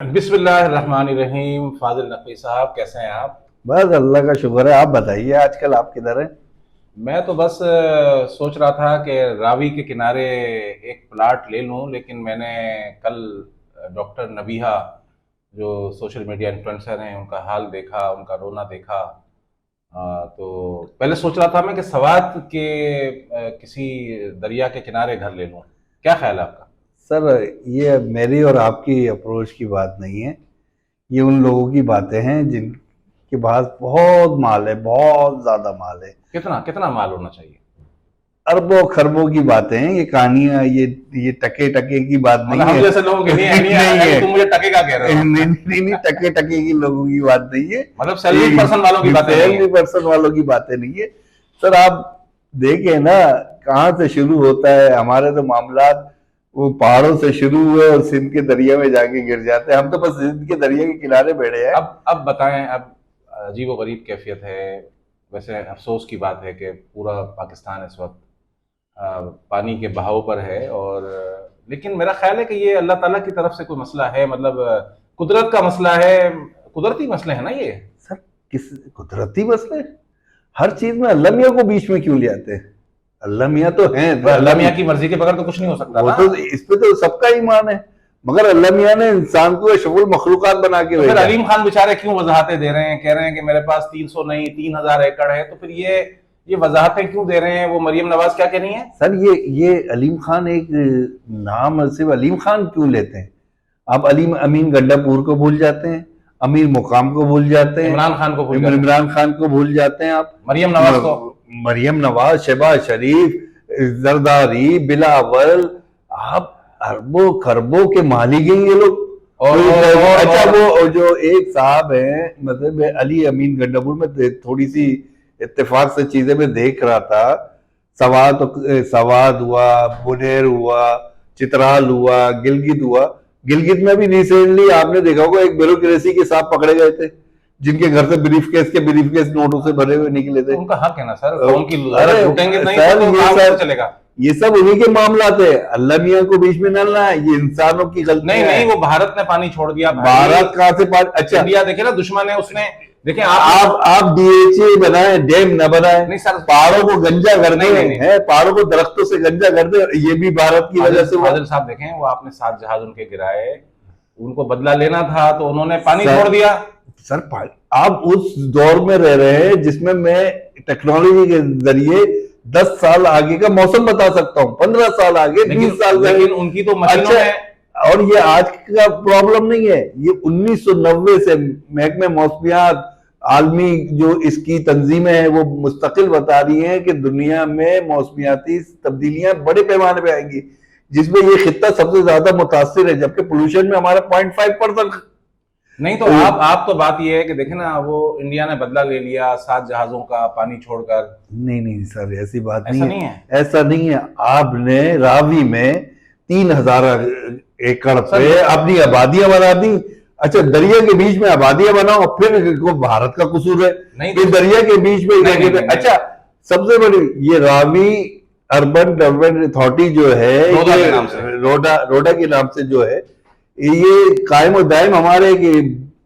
बिस्मिल्लाहिर्रहमानिर्रहीम। फाजिल नकवी साहब, कैसे हैं आप? बस अल्लाह का शुक्र है। आप बताइए आजकल आप किधर हैं? मैं तो बस सोच रहा था कि रावी के किनारे एक प्लाट ले लूं, लेकिन मैंने कल डॉक्टर नबीहा, जो सोशल मीडिया इन्फ्लुएंसर हैं, उनका हाल देखा, उनका रोना देखा। तो पहले सोच रहा था मैं कि सवात के किसी दरिया के किनारे घर ले लूं। क्या ख्याल है आपका? सर, ये मेरी और आपकी अप्रोच की बात नहीं है। ये उन लोगों की बातें हैं जिनके पास बहुत माल है, बहुत ज्यादा माल है। कितना कितना माल होना चाहिए? अरबों खरबों की बातें हैं ये कहानियां। ये टके टके की बात नहीं मतलब हम है। जैसे लोगों की नहीं है, नहीं नहीं है, है। तुम मुझे टके का कह रहे हो? नहीं नहीं नहीं, टके टके की लोगों की बात नहीं है। मतलब सैलरी पर्सन वालों की बातें नहीं सैलरी है। पर्सन वालों की बातें नहीं है। सर, आप देखें ना, कहाँ से शुरू होता है हमारे तो मामलात। वो पहाड़ों से शुरू हुए और सिंध के दरिया में जाके गिर जाते हैं। हम तो बस सिंध के दरिया के किनारे बैठे हैं। अब बताएं, अब अजीब व गरीब कैफियत है। वैसे अफसोस की बात है कि पूरा पाकिस्तान इस वक्त पानी के बहाव पर है, और लेकिन मेरा ख्याल है कि ये अल्लाह ताला की तरफ से कोई मसला है, मतलब कुदरत का मसला है। कुदरती मसले हैं ना ये। सर, किस कुदरती मसले? हर चीज में अल्लाह मियाँ को बीच में क्यों ले आते हैं? अल्लाह मियाँ तो हैं। अल्लाह मियाँ की मर्जी के बगैर तो कुछ नहीं हो सकता वो ना। तो इस पे तो सबका ईमान है। मगर अल्लाह मियाँ ने इंसान को अशरफुल मखलूकात बना के तो फिर भेजा है। अलीम खान बेचारे क्यों वजाहतें दे रहे हैं, कह रहे हैं कि मेरे पास 300 नहीं 3000 एकड़ है, तो फिर ये वजाहतें क्यों दे रहे हैं? वो मरियम नवाज क्या कह रही हैं? सर, ये अलीम खान एक नाम सिर्फ अलीम खान क्यों लेते हैं? आप अलीम अमीन गड्डापुर को भूल जाते हैं, अमीर मुकाम को भूल जाते हैं, इमरान खान को भूल जाते हैं, इमरान खान को भूल जाते हैं आप। मरियम नवाज को। मरियम नवाज, शहबाज शरीफ, जरदारी, बिलावल। आप अरबों खरबों के मालिक हैं ये लोग। अच्छा, वो जो एक साहब हैं, मतलब अली अमीन गड्डापुर में थोड़ी सी इत्तेफाक से चीजें मैं देख रहा था। सवाद हुआ, बुनेर हुआ, चित्राल हुआ, गिलगित हुआ। गिलगित में भी रिसेंटली आपने देखा होगा एक ब्यूरोक्रेसी के साथ पकड़े गए थे, जिनके घर से ब्रीफ केस नोटों से भरे हुए निकले थे। उनका हक है ना सर, कौन की अरे लूटेंगे नहीं सर, तो काम कैसे चलेगा? ये सब उन्हीं के मामला थे। अल्लाह मियाँ को बीच में न लाना है, ये इंसानों की गलती नहीं है। नहीं, वो भारत ने पानी छोड़ दिया भाई। भारत कहाँ से पानी? अच्छा, इंडिया देखे ना, दुश्मन है उसने। देखें आप डीएचए बनाए, डैम न बनाए, नहीं सर, पहाड़ों को गंजा कर दे, नहीं। हैं पहाड़ों को दरख्तों से गंजा कर दे, ये भी भारत की वजह से हुआ। फाजिल साहब देखें, वो आपने 7 जहाज उनके गिराए, उनको बदला लेना था तो उन्होंने पानी छोड़ दिया। सर, आप उस दौर में रह रहे हैं जिसमें मैं टेक्नोलॉजी के जरिए 10 साल आगे का मौसम बता सकता हूँ, 15 साल आगे, 20 साल। लेकिन उनकी तो मशीनों अच्छा, में। और ये आज का प्रॉब्लम नहीं है, ये 1990 से महकमे मौसमियात, आलमी जो इसकी तंजीमें हैं, वो मुस्तकिल बता रही हैं कि दुनिया में मौसमियाती तब्दीलियां बड़े पैमाने पे आएंगी, जिसमें ये खित्ता सबसे ज्यादा मुतासिर है, जबकि पोल्यूशन में हमारा 0.5%। नहीं तो आप तो बात ये है कि देखे ना, वो इंडिया ने बदला ले लिया 7 जहाजों का पानी छोड़कर। नहीं नहीं सर, ऐसी बात ऐसा नहीं है। ऐसा नहीं है। आपने रावी में 3000 एकड़ पे अपनी आबादियां बना दी। अच्छा, दरिया के बीच में आबादियां बनाओ, फिर को भारत का कसूर है? नहीं ये दरिया के बीच में नहीं। अच्छा, सबसे बड़ी ये रावी अर्बन डेवलपमेंट अथॉरिटी जो है, रोडा के नाम से, रोडा के नाम से जो है, ये कायम और दायम हमारे की,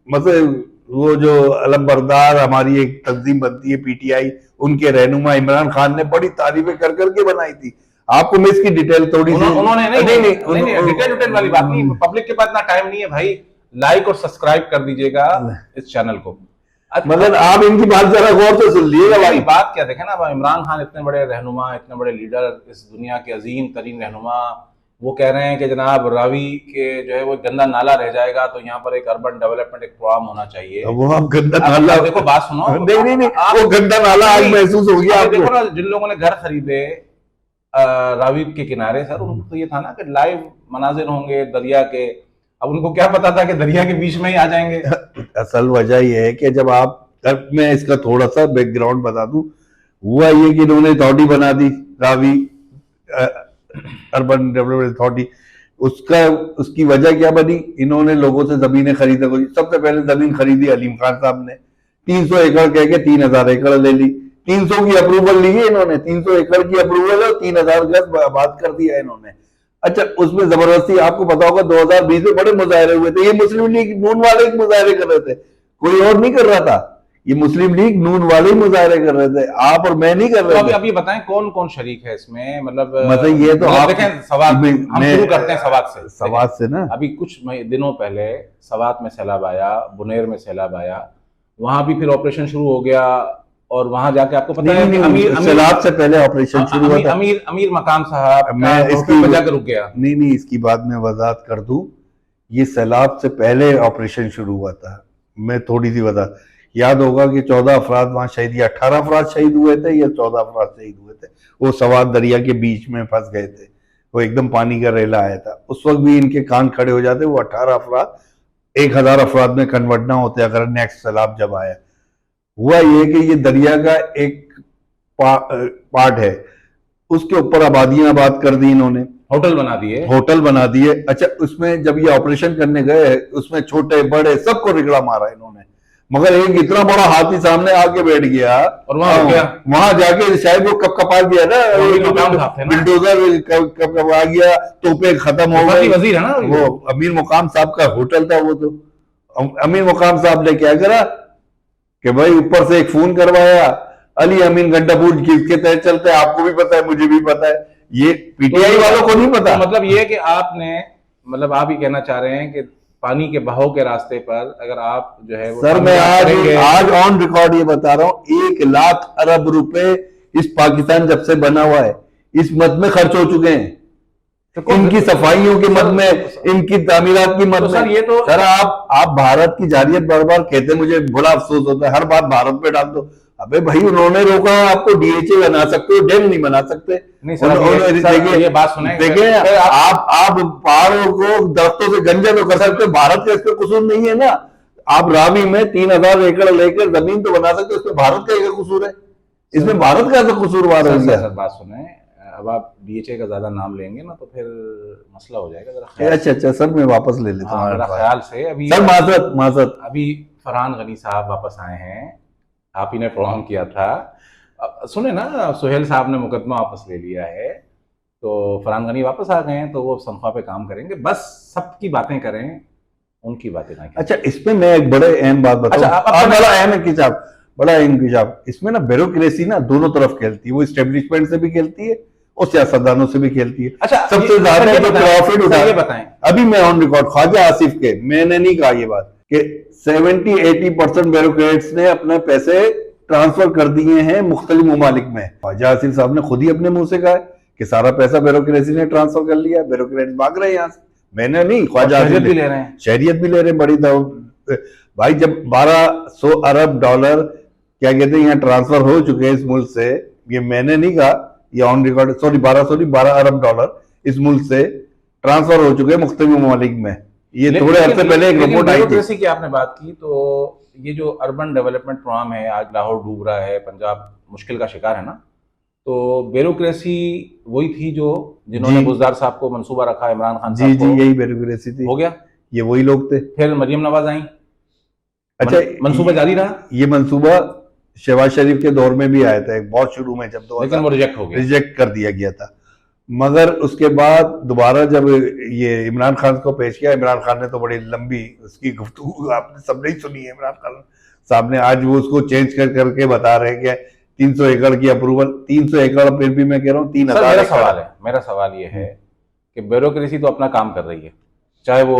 मतलब वो जो अलमबरदार हमारी एक तंजीम बनती है पीटीआई, उनके रहनुमा इमरान खान ने बड़ी तारीफें कर करके बनाई थी। आपको मैं इसकी डिटेल थोड़ी सी उन्होंने नहीं डिटेल वाली बात नहीं, पब्लिक के पास इतना टाइम नहीं है भाई। लाइक और सब्सक्राइब कर दीजिएगा इस चैनल को। मतलब आप इनकी बात जरा गौर से सुन लीजिएगा भाई। बात क्या देखे ना, इमरान खान इतने बड़े रहनुमा, इतने बड़े लीडर, इस दुनिया के अजीम तरीन रहनुमा, वो कह रहे हैं कि जनाब रावी के जो है वो गंदा नाला रह जाएगा, तो यहाँ पर एक अर्बन डेवलपमेंट एक प्रोग्राम होना चाहिए। वो आप गंदा नाला देखो, बात सुनो। नहीं, वो गंदा नाला आज महसूस हो गया आपको। देखो ना, जिन लोगों ने घर खरीदे रावी के किनारे, सर उनको तो ये था ना कि लाइव मनाजिर होंगे दरिया के। अब उनको क्या पता था कि दरिया के बीच में ही आ जाएंगे। असल वजह यह है कि जब आप, मैं इसका थोड़ा सा बैकग्राउंड बता दूं, हुआ ये कि इन्होंने अथॉरिटी बना दी, रावी अर्बन डेवलपमेंट अथॉरिटी। उसकी वजह क्या बनी? इन्होंने लोगों से जमीनें खरीदने को, सबसे पहले जमीन खरीदी अलीम खान साहब ने, 300 एकड़ कह के 3000 एकड़ ले ली। 300 की अप्रूवल ली है इन्होंने, 300 एकड़ की अप्रूवल है, 3000 गज आबाद कर दिया इन्होंने। अच्छा, उसमें जबरदस्ती, आपको पता होगा 2020 में बड़े मुजाहरे हुए थे, ये मुस्लिम लीग नून वाले ही मुजाहरे कर रहे थे, कोई और नहीं कर रहा था, ये मुस्लिम लीग नून वाले ही मुजाहरे कर रहे थे, आप और मैं नहीं कर तो रहे अभी थे। अभी बताएं कौन कौन शरीक है इसमें, मतलब मतलब ये तो मतलब आप, देखें, सवात हम शुरू करते हैं सवात से। सवात से ना, अभी कुछ दिनों पहले सवात में सैलाब आया, बुनेर में सैलाब आया, वहां भी फिर ऑपरेशन शुरू हो गया, और वहां जाके आपको पता है कि अमीर सैलाब से पहले ऑपरेशन शुरू हुआ था। अमीर मकाम साहब मैं होटल पे जाकर रुक गया। नहीं, इसकी बात मैं वजाहत कर दूं, ये सैलाब से पहले ऑपरेशन शुरू हुआ था। मैं थोड़ी सी वजह, याद होगा कि 14 अफराद वहां शहीद, या 18 अफराद शहीद हुए थे, या 14 अफराद शहीद हुए थे, वो सवात दरिया के बीच में फंस गए थे, वो एकदम पानी का रेला आया था, उस वक्त भी इनके कान खड़े हो जाते, वो 18 अफराद 1000 अफराद में कन्वर्ट ना होते अगर नेक्स्ट सैलाब जब आया। हुआ ये कि ये दरिया का एक पार्ट है, उसके ऊपर आबादियां आबाद कर दी इन्होंने, होटल बना दिए। अच्छा, उसमें जब ये ऑपरेशन करने गए, उसमें छोटे बड़े सबको रिगड़ा मारा इन्होंने, मगर एक इतना बड़ा हाथी सामने आके बैठ गया, और वहां जाके शायद वो कपकपा गया ना, बिल्डोजर कपकपा गया, तोपे खत्म हो गई। वजीर है ना वो अमीर मुकाम साहब का होटल था वो, तो अमीर मुकाम साहब ने क्या करा कि भाई ऊपर से एक फोन करवाया, अली अमीन गंडापुर किसके तहत चलते हैं, आपको भी पता है, मुझे भी पता है, ये पीटीआई वालों को नहीं पता। तो मतलब ये कि आपने, मतलब आप ही कहना चाह रहे हैं कि पानी के बहाव के रास्ते पर अगर आप जो है वो, सर मैं आज ऑन रिकॉर्ड ये बता रहा हूं, 1 लाख अरब रुपए इस पाकिस्तान जब से बना हुआ है, इस मद में खर्च हो चुके हैं, तो इनकी सफाइयों के मद में, इनकी तामीरात की मद में। ये तो सर आप भारत की जारियत बार बार कहते, मुझे बड़ा अफसोस होता है, हर बात भारत पे डाल दो। अबे भाई, उन्होंने रोका, आपको डीएचए बना सकते हो, डैम नहीं बना सकते। नहीं सर, ये बात सुने, देखिए आप पहाड़ों को दरख्तों से गंजा तो कर सकते हो, भारत का इसमें कसूर नहीं है ना। आप रावी में 3000 एकड़ लेकर जमीन तो बना सकते हो, इसमें भारत का क्या कसूर है, इसमें भारत का तो कसूरवार हो गया। सर बात सुने, अब आप डीएचए का ज्यादा नाम लेंगे ना तो फिर मसला हो जाएगा जरा। अच्छा सर, मैं वापस ले लेता हूँ, मेरा ख्याल से अभी सर माजरत अभी फरहान गनी साहब वापस आए हैं, आप ही ने प्रोग्राम किया था, सुने ना, सुहेल साहब ने मुकदमा वापस ले लिया है, तो फरहान गनी वापस आ गए हैं, तो वो संख्या पे काम करेंगे, बस सबकी बातें करें, उनकी बातें ना करें। अच्छा, इसमें मैं एक बड़े अहम बात बताऊं, बड़ा अहम इंकशाफ, इसमें ना ब्यूरोक्रेसी ना दोनों तरफ खेलती है, वो इस्टेब्लिशमेंट से भी खेलती है और सियासतदानों से भी खेलती है। अच्छा, सबसे ज्यादा जो प्रॉफिट उठा, ये बताएं, अभी मैं ऑन रिकॉर्ड, ख्वाजा आसिफ के, मैंने नहीं कहा ये बात कि 70-80% ब्यूरोक्रेट्स ने अपने पैसे ट्रांसफर कर दिए हैं मुख्तलिफ ममालिक में। ख्वाजा आसिफ साहब ने खुद ही अपने मुंह से कहा है कि सारा पैसा ब्यूरोक्रेसी ने ट्रांसफर कर लिया, ब्यूरोक्रेट भाग रहे हैं यहाँ से, मैंने नहीं, ख्वाजा आसिफ भी ले रहे हैं, शहरियत भी ले रहे हैं, बड़ी भाई जब 1200 अरब डॉलर क्या कहते हैं यहाँ ट्रांसफर हो चुके हैं इस मुल्क से, ये मैंने नहीं कहा, ये ऑन रिकॉर्ड, 12 अरब डॉलर इस मुल्क से ट्रांसफर हो चुके हैं मुख्तलिफ ममालिक में। ये थोड़े अर्से पहले एक रिपोर्ट आई थी की आपने बात की, तो ये जो अर्बन डेवलपमेंट प्रोग्राम है, आज लाहौर डूब रहा है, पंजाब मुश्किल का शिकार है ना, तो ब्यूरोक्रेसी वही थी जो जिन्होंने बुज़दार साहब को मंसूबा रखा, इमरान खान साहब को, यही ब्यूरोक्रेसी थी, हो गया, ये वही लोग थे। फिर मरियम नवाज आई, अच्छा मंसूबा जारी रहा, ये मंसूबा शहबाज शरीफ के दौर में भी आया था, एक बहुत शुरू में, जब लेकिन वो रिजेक्ट हो गया, रिजेक्ट कर दिया गया था, मगर उसके बाद दोबारा जब ये इमरान खान को पेश किया, इमरान खान ने तो बड़ी लंबी उसकी गुफ्तगू आपने सबने ही सुनी है, इमरान खान साहब ने, आज वो उसको चेंज करके बता रहे हैं कि 300 एकड़ की अप्रूवल, 300 एकड़, फिर भी मैं कह रहा हूँ 3000। मेरा सवाल ये है कि ब्यूरोक्रेसी तो अपना काम कर रही है, चाहे वो,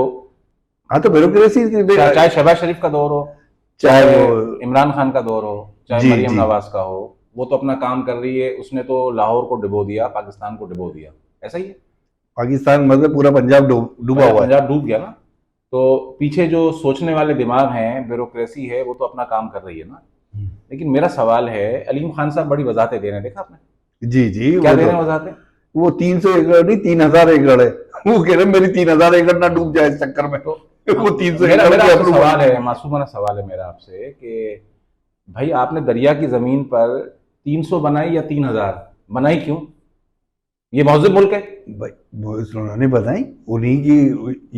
हाँ तो ब्यूरोक्रेसी, चाहे शहबाज शरीफ का दौर हो, चाहे वो इमरान खान का दौर हो, चाहे मरियम नवाज का हो, वो तो अपना काम कर रही है, उसने तो लाहौर को डुबो दिया, पाकिस्तान को डुबो दिया, ऐसा ही है, पाकिस्तान मतलब पूरा पंजाब डूबा हुआ है, पंजाब डूब गया ना, तो पीछे जो सोचने वाले दिमाग हैं, ब्यूरोक्रेसी है, वो तो अपना काम कर रही है ना। लेकिन मेरा सवाल है, अलीम खान साहब बड़ी वजाहतें दे रहे हैं, देखा आपने? जी क्या दे रहे हैं वजाहतें? वो 300 एकड़ नहीं 3000 एकड़ है, वो कह रहे मेरी 3000 एकड़ ना डूब जाए इस चक्कर में, तो वो 300 एकड़। सवाल है, मासूमाना सवाल है मेरा आपसे कि भाई आपने दरिया की जमीन पर 300 बनाई या 3000 बनाई, क्यों? ये मौजूद मुल्क है भाई, वो उन्होंने बताई, उन्हीं की,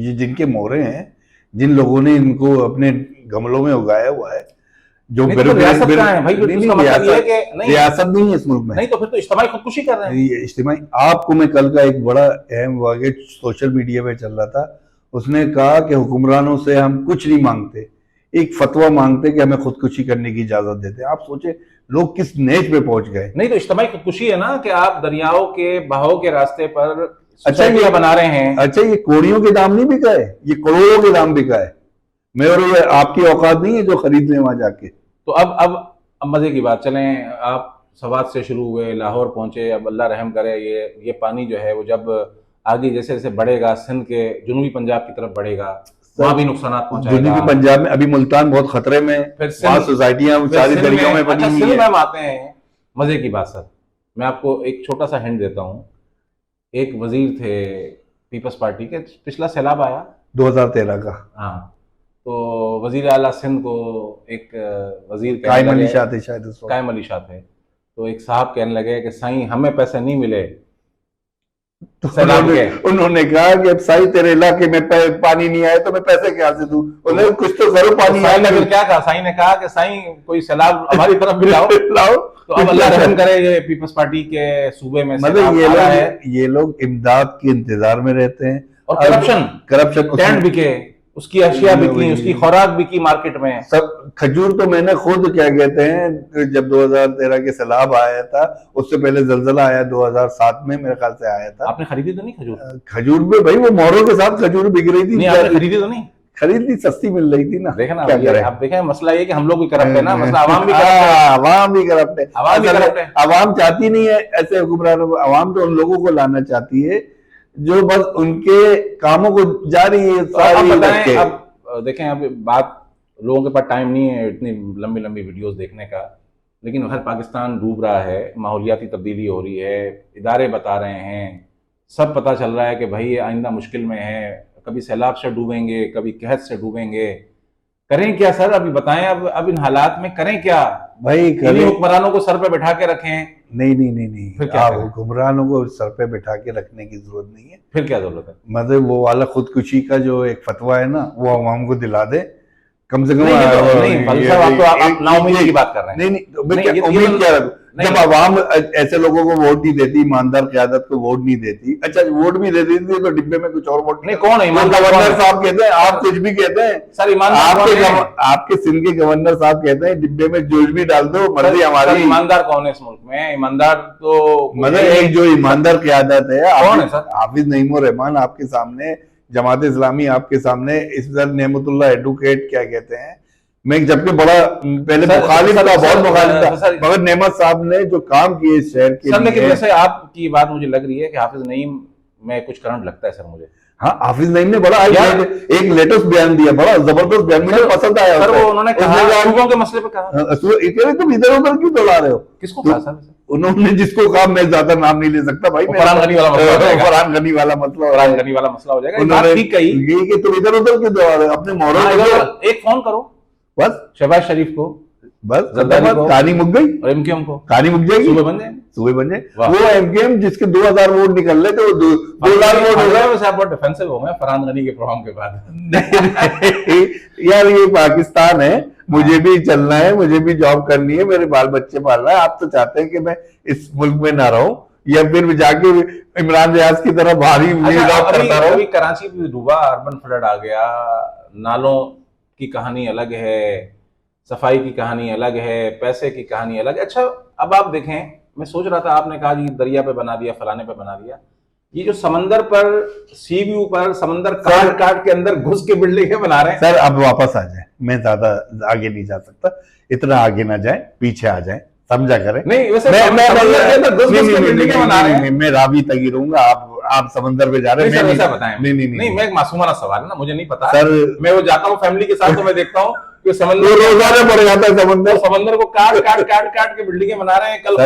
ये जिनके मोहरे हैं, जिन लोगों ने इनको अपने गमलों में उगाया हुआ है, जो नहीं तो रियासत कहाँ है भाई? नहीं, उसका मतलब ये है कि नहीं, रियासत नहीं है इस मुल्क में। नहीं तो फिर तो इज्तिमाई खुदकुशी कर रहे हैं। ये इज्तिमाई, आपको मैं कल का एक बड़ा अहम वाक़या सोशल मीडिया पे चल रहा था, उसने कहा कि हुक्मरानों से हम कुछ नहीं मांगते, एक फतवा मांगते कि हमें खुदकुशी करने की इजाजत देते। आप सोचे लोग किस नेच पे पहुंच गए। नहीं तो इज्तिमाई खुदकुशी है ना कि आप दरियाओं के बहाव के रास्ते पर अच्छा सोसाइटियां बना रहे हैं। अच्छा, ये कोड़ियों के दाम नहीं बिका है, ये करोड़ों के दाम बिका है। मैं और ये आपकी औकात नहीं है जो खरीद लें वहां जाके। तो अब मजे की बात, चलें, आप सवात से शुरू हुए, लाहौर पहुंचे, अब अल्लाह रहम करे ये पानी जो है वो जब आगे जैसे जैसे बढ़ेगा, सिंध के जुनूबी पंजाब की तरफ बढ़ेगा, वहां भी नुकसान पहुंचाएगा। जुनूबी पंजाब में अभी मुल्तान बहुत खतरे में, फिर वहां सोसाइटियां सारी दरियाओं में बनी अच्छा, हुई सिंध है। में हम आते हैं। मजे की बात सर, मैं आपको एक छोटा सा हिंट देता हूँ। एक वजीर थे पीपल्स पार्टी के, पिछला सैलाब आया 2013 का, हाँ, तो वजीर आला सिंध को एक वजीर कायम अली शाह थे शायद उस वक्त। कायम अली शाह थे, तो एक साहब कहने लगे कि साईं हमें पैसे नहीं मिले तो सैलाब के। उन्होंने कहा कि अब साईं तेरे इलाके में पानी नहीं आए तो मैं पैसे क्या से दूं, उन्होंने कुछ तो करो, पानी साईं ने फिर क्या कहा? साईं ने कहा कि साईं कोई सैलाब हमारी तरफ भी लाओ। लाओ। तो अब अल्लाह रहम करे, ये पीपल्स पार्टी के सूबे में मतलब सैलाब आ रहा है ये लोग इमदाद के इंतजार में रहते हैं। और करप्शन टेंट बिके, उसकी अशिया बिकी, उसकी खुराक बिकी मार्केट में। सब खजूर तो मैंने खुद क्या कहते हैं, जब 2013 के सैलाब आया था, उससे पहले जलजला आया 2007 में मेरे ख्याल से आया था। आपने खरीदी तो नहीं खजूर? खजूर में भाई वो मोहरों के साथ खजूर बिक रही थी। नहीं, आपने खरीदी तो नहीं? खरीदी, सस्ती मिल रही थी ना। देखा ना, क्या करें? आप देखें, मसला ये कि हम लोग भी करप्ट है ना, मसला आवाम भी करप्ट है। आवाम भी करप्ट है, आवाम भी करप्ट है। आवाम चाहती नहीं है ऐसे हुक्मरानों को, आवाम तो उन लोगों को लाना चाहती है जो बस उनके कामों को जारी बताएं। अब देखें, अब बात, लोगों के पास टाइम नहीं है इतनी लंबी लंबी वीडियोस देखने का, लेकिन हर पाकिस्तान डूब रहा है, माहौलियाती तब्दीली हो रही है, इदारे बता रहे हैं, सब पता चल रहा है कि भाई ये आइंदा मुश्किल में है, कभी सैलाब से डूबेंगे, कभी कहत से डूबेंगे। करें क्या सर? अभी बताएं, अब इन हालात में करें क्या भाई? हुक्मरानों को सर पे बैठा के रखें? नहीं, फिर क्या आप हुक्मरानों को सर पे बैठा के रखने की जरूरत नहीं है। फिर क्या जरूरत है? मतलब वो वाला खुदकुशी का जो एक फतवा है ना, वो अवाम को दिला दे कम से कम। नहीं, आप नाउमीदी की बात कर रहे हैं। नहीं, तो मैं क्या उम्मीद क्या रखूं जब आवाम ऐसे लोगों को वोट नहीं देती, ईमानदार क़यादत को वोट नहीं देती। अच्छा, वोट भी दे देती है तो डिब्बे में कुछ और वोट नहीं। कौन है ईमानदार? गवर्नर साहब कहते हैं, आप कुछ भी कहते हैं सर, ईमानदार आपके सिंध के गवर्नर साहब कहते हैं डिब्बे में जो भी डाल दो, मर्जी हमारी। ईमानदार कौन है इस मुल्क में? ईमानदार तो मतलब एक जो ईमानदार क़यादत है, कौन है सर? हाफिज नईमुर रहमान आपके सामने, जमात इस्लामी आपके सामने, इफ्जल नेमतुल्लाह एडवोकेट क्या कहते हैं। मैं जबकि बड़ा पहले मुखालिफ था, बहुत मुखालिफ था, मगर नेमत साहब ने जो काम किए इस शहर के लिए। लेकिन वैसे आपकी बात मुझे लग रही है कि हाफिज नईम में कुछ करंट लगता है सर मुझे। हाँ, हाफिज नईम ने बड़ा एक लेटेस्ट बयान दिया, बड़ा जबरदस्त बयान, मुझे पसंद आया सर। वो उन्होंने कहा सूबों के मसले पे कहा, तुम इधर उधर क्यों दौड़ा रहे हो? किसको कहा सर? उन्होंने जिसको कहा, मैं ज्यादा नाम नहीं ले सकता भाई, फरहान गनी वाला मसला हो जाएगा। फरहान गनी वाला मसला हो जाएगा। उन्होंने ठीक कही कि तुम इधर उधर क्यों दौड़ा रहे हो अपने मोहरों। एक फोन करो बस शहबाज शरीफ को, बस कहानी मुक गई। और एमकेएम को कहानी मुक जाएगी, सूबे बन जाएंगे, सूबे बन जाए। वो एमकेएम जिसके 2000 वोट निकल रहे थे, वो 2 लाख वोट हो गए। वैसे आप बहुत डिफेंसिव हो गए फरहान गनी के प्रोग्राम के बाद। यार, ये पाकिस्तान है, मुझे भी चलना है, मुझे भी जॉब करनी है, मेरे बाल बच्चे पालना है। आप तो चाहते हैं कि मैं इस मुल्क में ना रहूं, या फिर जाके इमरान रियाज की तरह भारी जॉब करता रहूं। अभी कराची भी डूबा, अर्बन फ्लड आ गया, नालों की कहानी अलग है, सफाई की कहानी अलग है, पैसे की कहानी अलग है। अच्छा, अब आप देखें, मैं सोच रहा था, आपने कहा जी दरिया पे बना दिया, फलाने पे बना दिया, ये जो समंदर पर, सी व्यू पर समंदर काट काट के अंदर घुस के बिल्डिंगें बना रहे हैं। सर, अब वापस आ जाए, मैं ज्यादा आगे नहीं जा सकता, इतना आगे ना जाए, पीछे आ जाए, समझा करें। नहीं, वैसे समंदर के अंदर घुस के बिल्डिंगें बना रहे हैं। मैं रावी तक ही रहूंगा, आप समंदर पे जा रहे हैं। ऐसा बताएं। नहीं, मैं एक मासूमाना सवाल है ना, मुझे नहीं पता सर। मैं वो जाता हूँ फैमिली के साथ, तो मैं देखता हूँ कि समंदर रोजाना पड़ जाता है समंदर को काट काट काट काट के बिल्डिंगें बना रहे हैं। कल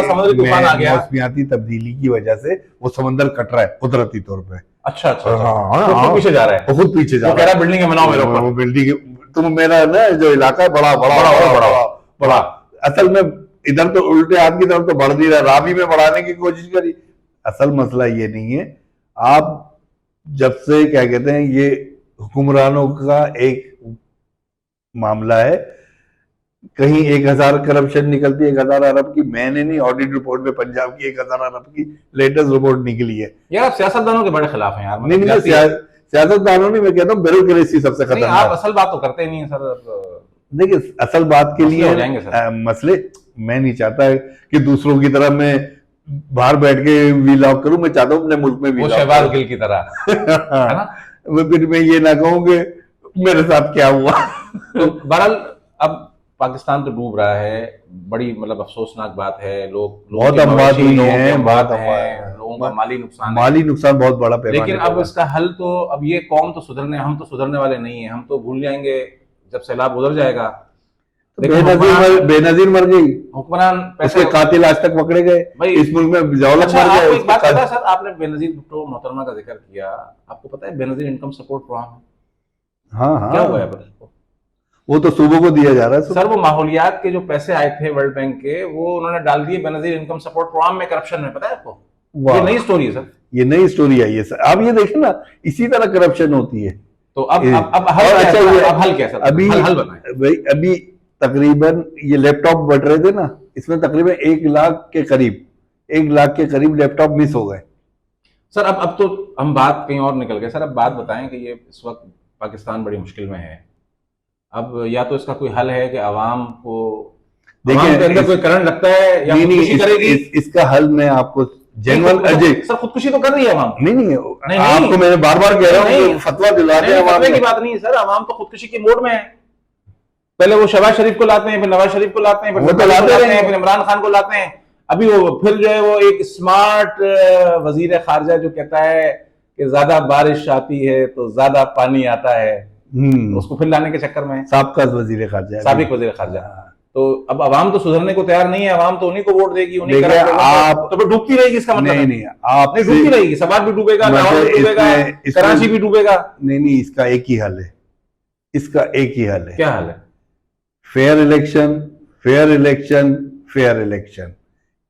समुद्री तूफान आ गया, मौसमियाती तब्दीली की वजह से वो समंदर कट रहा है कुदरती तौर पे। अच्छा, तो पीछे जा रहा है, बहुत पीछे जा रहा है। बिल्डिंग बनाओ मेरे ऊपर। वो बिल्डिंग, तुम मेरा ना जो इलाका है बड़ा बड़ा बड़ा बड़ा बड़ा, असल में इधर तो उल्टे हाथ की तरफ तो बढ़ नहीं रहा, रावी में बढ़ाने की कोशिश करी। असल मसला ये नहीं है। आप जब से क्या कहते हैं, ये हुक्मरानों का एक मामला है, कहीं 1000 करप्शन निकलती है, 1000 अरब की। मैंने नहीं, ऑडिट रिपोर्ट में पंजाब की 1000 अरब की लेटेस्ट रिपोर्ट निकली है। यार आप सियासतदानों के बड़े खिलाफ हैं यार, नहीं मतलब नहीं, सियासतदानों नहीं, मैं कहता हूँ ब्यूरोक्रेसी सबसे नहीं, आप खतरनाक। असल बात तो करते ही नहीं है सर। देखिए, असल बात के मसले लिए हो जाएंगे सर। मसले, मैं नहीं चाहता कि दूसरों की तरह मैं बाहर बैठ के वीलॉग करूं। मैं चाहता हूं अपने मुल्क में वो वीलॉग शहबाज करूं। गिल की तरह, है ना। फिर मैं ये ना कहूं कि मेरे साथ क्या हुआ। तो बहरहाल अब पाकिस्तान तो डूब रहा है, बड़ी मतलब अफसोसनाक बात है। लोगों बहुत के अमवात मवेशी, हुई लोगों के हैं, अमवात बहुत हैं, लोगों का माली नुकसान है। माली नुकसान बहुत बड़ा पैमाने लेकिन पर अब हुआ। इसका हल तो, अब ये कौम तो सुधरने, हम तो सुधरने वाले नहीं है। हम तो भूल जाएंगे जब सैलाब उधर जाएगा। लेकिन बेनजीर मर गई, हुक्मरान पैसे, उसके कातिल आज तक पकड़े गए। भाई इस मुल्क में जौलत अच्छा, मर आपको गए, एक बात पता है सर, आपने बेनजीर भुट्टो मोहतरमा का जिक्र किया, आपको पता है बेनजीर इनकम सपोर्ट प्रोग्राम है? हाँ क्या हुआ हाँ, है पता है? वो तो सूबों को दिया जा रहा है। सर वो माहौलियात के जो पैसे आए थे वर्ल्ड बैंक के, वो उन्होंने डाल दिए बेनजीर इनकम सपोर्ट प्रोग्राम में, करप्शन में। पता है आपको? ये नई स्टोरी है सर। ये नई स्टोरी आई है सर। आप ये देखिए ना, इसी तरह करप्शन होती है। तो अब हल क्या अच्छा, है? ये अब हल क्या है सर? अभी हल बनाए भाई, अभी तकरीबन ये लैपटॉप बढ़ रहे थे ना, इसमें तकरीबन 1 लाख के करीब लैपटॉप मिस हो गए। सर। अब तो हम बात कहीं और निकल गए सर। अब बात बताएं कि ये इस वक्त पाकिस्तान बड़ी मुश्किल में है। अब या तो इसका कोई हल है कि आवाम के अंदर कोई करंट लगता है या खुदकुशी करेगी। इसका हल मैं आपको जेन्युइन सर खुदकुशी तो कर रही है आवाम। नहीं, आपको मैंने बार बार कह रहा हूँ, फतवा दिलाते हैं आवाम की बात नहीं है सर। आवाम तो खुदकुशी की मोड में है। पहले वो शहबाज शरीफ को लाते हैं, फिर नवाज शरीफ को लाते हैं, फिर इमरान खान को लाते हैं। अभी वो फिर जो है वो एक स्मार्ट वजीर खारजा जो कहता है कि ज्यादा बारिश आती है तो ज्यादा पानी आता है, उसको फिर लाने के चक्कर में साबिक वजीर खारजा। तो अब आवाम तो सुधरने को तैयार नहीं है। आवाम तो उन्हीं को वोट देगी, उन्हीं आप तो फिर डूबती रहेगी। इसका मतलब नहीं, आप डूबती रहेगी। समाज भी डूबेगा, लाहौर भी डूबेगा, कराची भी डूबेगा। नहीं, इसका एक ही हल है। इसका एक ही हल है। क्या हल है? Fair election, fair election, fair election.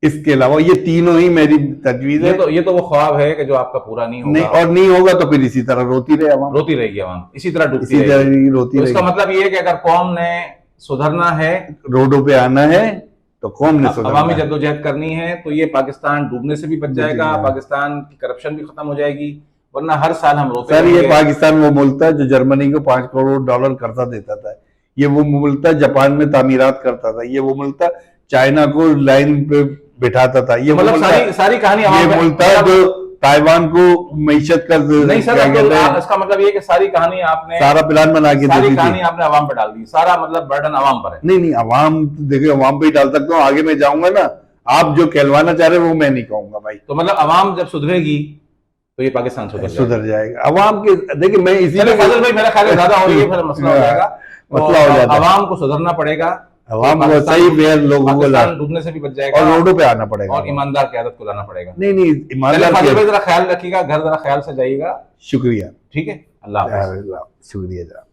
इसके अलावा ये तीनों ही मेरी तजवीज है। ये तो वो ख्वाब है कि जो आपका पूरा नहीं होगा। और नहीं होगा तो फिर इसी तरह रोती रहेगी आवाम, इसी तरह डूबती रहेगी। इसका मतलब ये है कि अगर कौम ने सुधरना है, रोडों पे आना है, तो कौम ने अवामी जद्दोजहद करनी है, तो ये पाकिस्तान डूबने से भी बच जाएगा, पाकिस्तान की करप्शन भी खत्म हो जाएगी। वरना हर साल हम रोते सर, ये पाकिस्तान वो मुल्क था जो जर्मनी को $5 करोड़ कर्जा देता था। ये वो मुल्क था जापान में तामीरात करता था। ये वो मुल्क था चाइना को लाइन पे बिठाता था। ये मतलब सारी कहानी ये मुल्क था जो ताइवान को मैशत कर नहीं सर, इसका मतलब ये कि सारी कहानी आपने, सारा प्लान बना के सारी कहानी आपने अवाम पर डाल दी। सारा मतलब बर्डन अवाम पर है। नहीं, अवाम देखिए, अवाम पे ही डाल सकता हूँ। आगे मैं जाऊंगा ना, आप जो कहलवाना चाह रहे हैं वो मैं नहीं कहूंगा भाई। तो मतलब अवाम जब सुधरेगी तो ये पाकिस्तान सुधर जाएगा। अवाम के देखिए, मैं इसीलिए फाजिल भाई मेरा ख्याल ज्यादा हो रही है, फिर मसला हो जाएगा। अवाम को सुधरना पड़ेगा, अवाम को सही फेयर लोगों को डूबने से भी बच जाएगा, और रोडों पे आना पड़ेगा, और ईमानदार क़यादत को लाना पड़ेगा। नहीं, ईमानदार जरा ख्याल रखिएगा, घर जरा ख्याल से जाइएगा। शुक्रिया। ठीक है, अल्लाह हाफ़िज़। शुक्रिया।